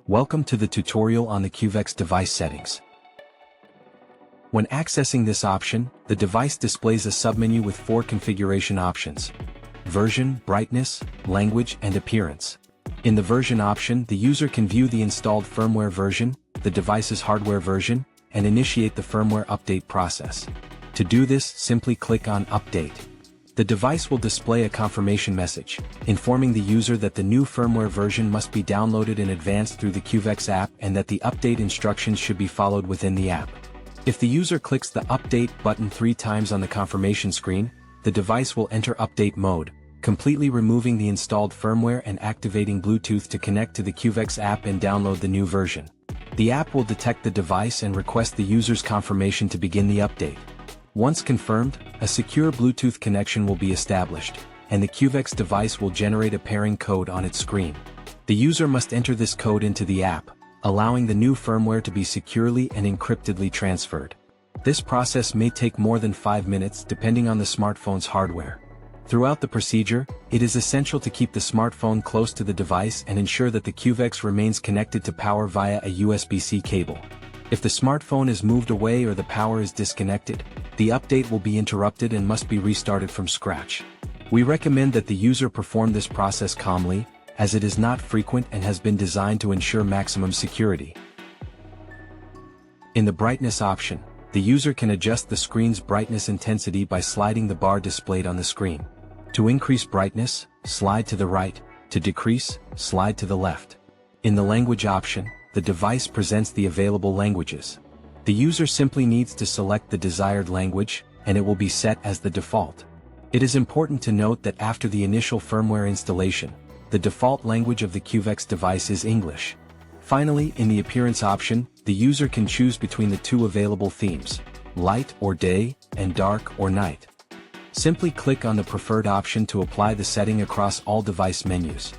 Welcome to the tutorial on the Cuvex device settings. When accessing this option, the device displays a submenu with 4 configuration options: version, brightness, language, and appearance. In the version option, the user can view the installed firmware version, the device's hardware version, and initiate the firmware update process. To do this, simply click on Update. The device will display a confirmation message, informing the user that the new firmware version must be downloaded in advance through the Cuvex app and that the update instructions should be followed within the app. If the user clicks the Update button 3 times on the confirmation screen, the device will enter update mode, completely removing the installed firmware and activating Bluetooth to connect to the Cuvex app and download the new version. The app will detect the device and request the user's confirmation to begin the update. Once confirmed, a secure Bluetooth connection will be established, and the Cuvex device will generate a pairing code on its screen. The user must enter this code into the app, allowing the new firmware to be securely and encryptedly transferred. This process may take more than 5 minutes depending on the smartphone's hardware. Throughout the procedure, it is essential to keep the smartphone close to the device and ensure that the Cuvex remains connected to power via a USB-C cable. If the smartphone is moved away or the power is disconnected, the update will be interrupted and must be restarted from scratch. We recommend that the user perform this process calmly, as it is not frequent and has been designed to ensure maximum security. In the brightness option, the user can adjust the screen's brightness intensity by sliding the bar displayed on the screen. To increase brightness, slide to the right; to decrease, slide to the left. In the language option, the device presents the available languages. The user simply needs to select the desired language, and it will be set as the default. It is important to note that after the initial firmware installation, the default language of the Cuvex device is English. Finally, in the appearance option, the user can choose between the 2 available themes: light or day, and dark or night. Simply click on the preferred option to apply the setting across all device menus.